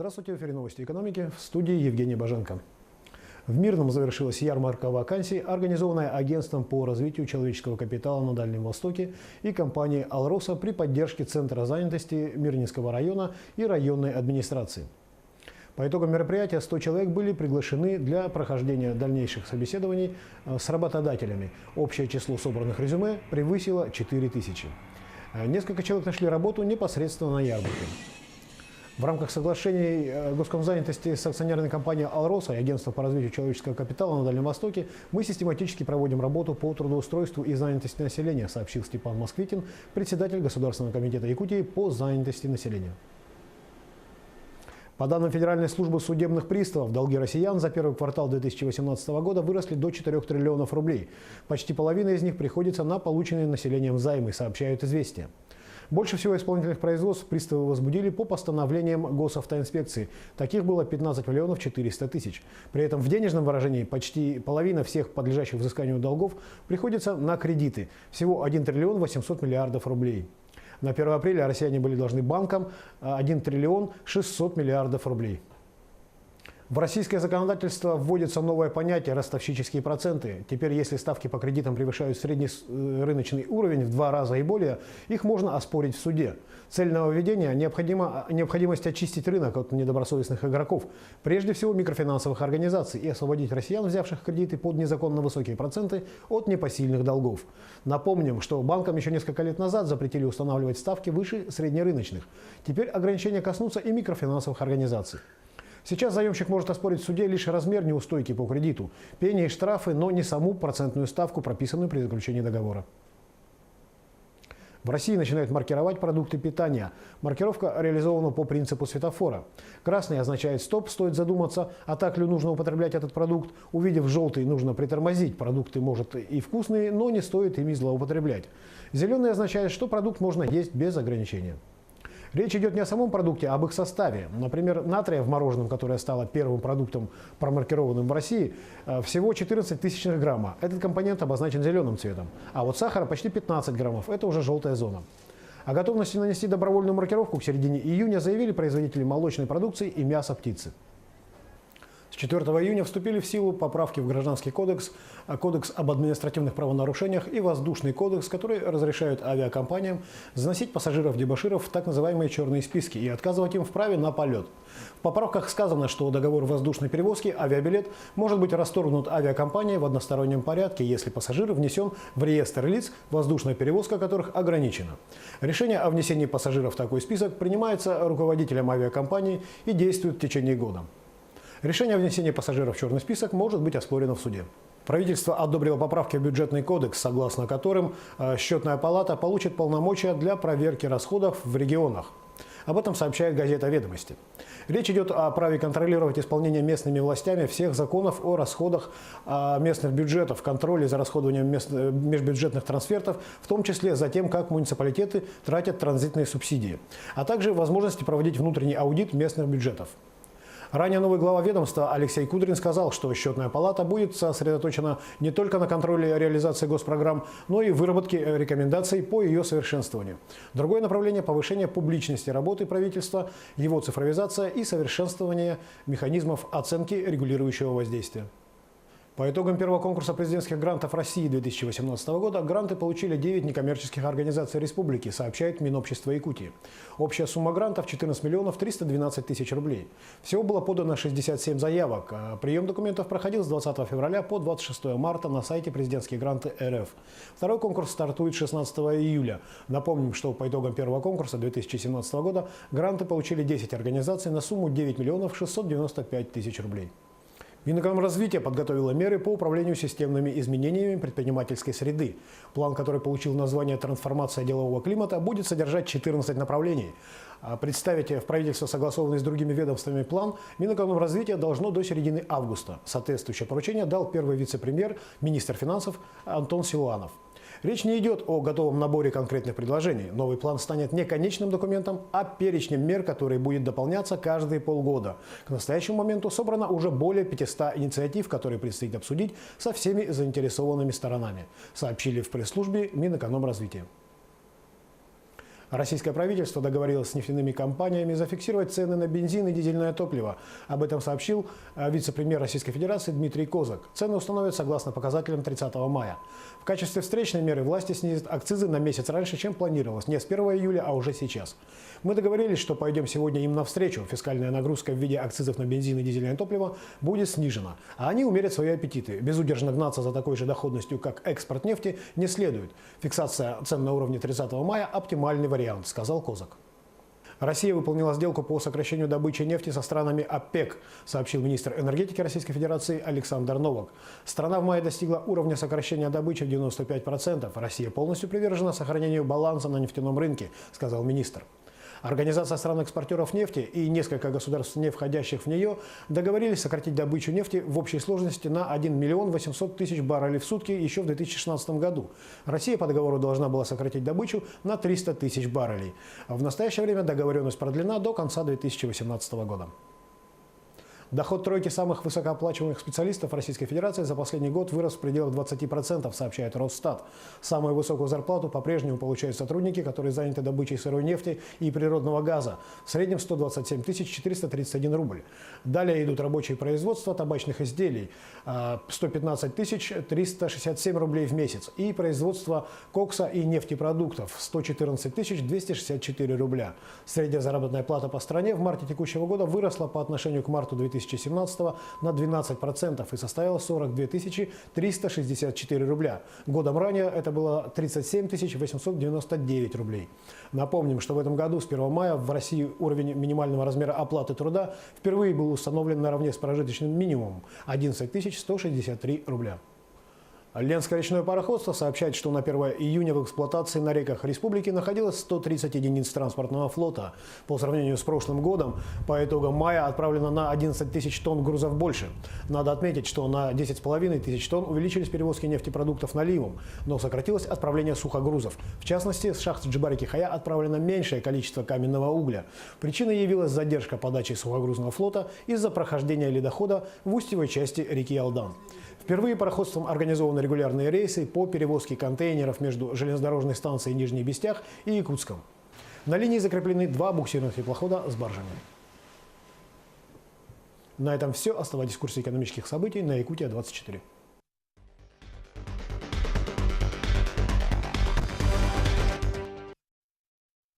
Здравствуйте, в эфире новости экономики, в студии Евгений Боженко. В Мирном завершилась ярмарка вакансий, организованная Агентством по развитию человеческого капитала на Дальнем Востоке и компанией «Алроса» при поддержке Центра занятости Мирнинского района и районной администрации. По итогам мероприятия 100 человек были приглашены для прохождения дальнейших собеседований с работодателями. Общее число собранных резюме превысило 4000. Несколько человек нашли работу непосредственно на ярмарке. В рамках соглашений госкомзанятости с акционерной компанией «Алроса» и Агентством по развитию человеческого капитала на Дальнем Востоке мы систематически проводим работу по трудоустройству и занятости населения, сообщил Степан Москвитин, председатель Государственного комитета Якутии по занятости населения. По данным Федеральной службы судебных приставов, долги россиян за первый квартал 2018 года выросли до 4 триллионов рублей. Почти половина из них приходится на полученные населением займы, сообщают «Известия». Больше всего исполнительных производств приставы возбудили по постановлениям госавтоинспекции. Таких было 15 миллионов 400 тысяч. При этом в денежном выражении почти половина всех подлежащих взысканию долгов приходится на кредиты. Всего 1 триллион 800 миллиардов рублей. На 1 апреля россияне были должны банкам 1 триллион 600 миллиардов рублей. В российское законодательство вводится новое понятие «ростовщические проценты». Теперь, если ставки по кредитам превышают средний рыночный уровень в 2 раза и более, их можно оспорить в суде. Цель нововведения – необходимость очистить рынок от недобросовестных игроков, прежде всего микрофинансовых организаций, и освободить россиян, взявших кредиты под незаконно высокие проценты, от непосильных долгов. Напомним, что банкам еще несколько лет назад запретили устанавливать ставки выше среднерыночных. Теперь ограничения коснутся и микрофинансовых организаций. Сейчас заемщик может оспорить в суде лишь размер неустойки по кредиту, пени и штрафы, но не саму процентную ставку, прописанную при заключении договора. В России начинают маркировать продукты питания. Маркировка реализована по принципу светофора. Красный означает «стоп», стоит задуматься, а так ли нужно употреблять этот продукт. Увидев желтый, нужно притормозить. Продукты, может, и вкусные, но не стоит ими злоупотреблять. Зеленый означает, что продукт можно есть без ограничения. Речь идет не о самом продукте, а об их составе. Например, натрия в мороженом, которое стало первым продуктом, промаркированным в России, всего 14 тысячных грамма. Этот компонент обозначен зеленым цветом. А вот сахара почти 15 граммов. Это уже желтая зона. О готовности нанести добровольную маркировку к середине июня заявили производители молочной продукции и мяса птицы. С 4 июня вступили в силу поправки в Гражданский кодекс, Кодекс об административных правонарушениях и Воздушный кодекс, которые разрешают авиакомпаниям заносить пассажиров-дебоширов в так называемые черные списки и отказывать им в праве на полет. В поправках сказано, что договор воздушной перевозки, авиабилет, может быть расторгнут авиакомпанией в одностороннем порядке, если пассажир внесен в реестр лиц, воздушная перевозка которых ограничена. Решение о внесении пассажиров в такой список принимается руководителем авиакомпании и действует в течение года. Решение о внесении пассажиров в черный список может быть оспорено в суде. Правительство одобрило поправки в бюджетный кодекс, согласно которым счетная палата получит полномочия для проверки расходов в регионах. Об этом сообщает газета «Ведомости». Речь идет о праве контролировать исполнение местными властями всех законов о расходах местных бюджетов, контроле за расходованием межбюджетных трансфертов, в том числе за тем, как муниципалитеты тратят транзитные субсидии, а также возможности проводить внутренний аудит местных бюджетов. Ранее новый глава ведомства Алексей Кудрин сказал, что счетная палата будет сосредоточена не только на контроле реализации госпрограмм, но и выработке рекомендаций по ее совершенствованию. Другое направление – повышение публичности работы правительства, его цифровизация и совершенствование механизмов оценки регулирующего воздействия. По итогам первого конкурса президентских грантов России 2018 года гранты получили 9 некоммерческих организаций республики, сообщает Минобщество Якутии. Общая сумма грантов – 14 миллионов 312 тысяч рублей. Всего было подано 67 заявок. Прием документов проходил с 20 февраля по 26 марта на сайте «Президентские гранты РФ». Второй конкурс стартует 16 июля. Напомним, что по итогам первого конкурса 2017 года гранты получили 10 организаций на сумму 9 миллионов 695 тысяч рублей. Минэкономразвитие подготовило меры по управлению системными изменениями предпринимательской среды. План, который получил название «Трансформация делового климата», будет содержать 14 направлений. Представить в правительство согласованный с другими ведомствами план Минэкономразвития должно до середины августа. Соответствующее поручение дал первый вице-премьер, министр финансов Антон Силуанов. Речь не идет о готовом наборе конкретных предложений. Новый план станет не конечным документом, а перечнем мер, который будет дополняться каждые полгода. К настоящему моменту собрано уже более 500 инициатив, которые предстоит обсудить со всеми заинтересованными сторонами, сообщили в пресс-службе Минэкономразвития. Российское правительство договорилось с нефтяными компаниями зафиксировать цены на бензин и дизельное топливо. Об этом сообщил вице-премьер Российской Федерации Дмитрий Козак. Цены установят согласно показателям 30 мая. В качестве встречной меры власти снизят акцизы на месяц раньше, чем планировалось. Не с 1 июля, а уже сейчас. Мы договорились, что пойдем сегодня им навстречу. Фискальная нагрузка в виде акцизов на бензин и дизельное топливо будет снижена. А они умерят свои аппетиты. Безудержно гнаться за такой же доходностью, как экспорт нефти, не следует. Фиксация цен на уровне 30 мая – оптимальный вариант, сказал Козак. Россия выполнила сделку по сокращению добычи нефти со странами ОПЕК, сообщил министр энергетики Российской Федерации Александр Новак. Страна в мае достигла уровня сокращения добычи в 95%. Россия полностью привержена сохранению баланса на нефтяном рынке, сказал министр. Организация стран-экспортеров нефти и несколько государств, не входящих в нее, договорились сократить добычу нефти в общей сложности на 1 миллион 800 тысяч баррелей в сутки еще в 2016 году. Россия по договору должна была сократить добычу на 300 тысяч баррелей. В настоящее время договоренность продлена до конца 2018 года. Доход тройки самых высокооплачиваемых специалистов Российской Федерации за последний год вырос в пределах 20%, сообщает Росстат. Самую высокую зарплату по-прежнему получают сотрудники, которые заняты добычей сырой нефти и природного газа. В среднем 127 431 рубль. Далее идут рабочие производства табачных изделий 115 367 рублей в месяц. И производство кокса и нефтепродуктов 114 264 рубля. Средняя заработная плата по стране в марте текущего года выросла по отношению к марту 2017 на 12% и составила 42 364 рубля. Годом ранее это было 37 899 рублей. Напомним, что в этом году с 1 мая в России уровень минимального размера оплаты труда впервые был установлен наравне с прожиточным минимумом – 11 163 рубля. Ленское речное пароходство сообщает, что на 1 июня в эксплуатации на реках республики находилось 130 единиц транспортного флота. По сравнению с прошлым годом, по итогам мая отправлено на 11 тысяч тонн грузов больше. Надо отметить, что на 10,5 тысяч тонн увеличились перевозки нефтепродуктов наливом, но сократилось отправление сухогрузов. В частности, с шахт Джибари-Кихая отправлено меньшее количество каменного угля. Причиной явилась задержка подачи сухогрузного флота из-за прохождения ледохода в устьевой части реки Алдан. Впервые пароходством организованы регулярные рейсы по перевозке контейнеров между железнодорожной станцией Нижний Бестях и Якутском. На линии закреплены 2 буксирных теплохода с баржами. На этом все. Оставайтесь в курсе экономических событий на Якутия-24.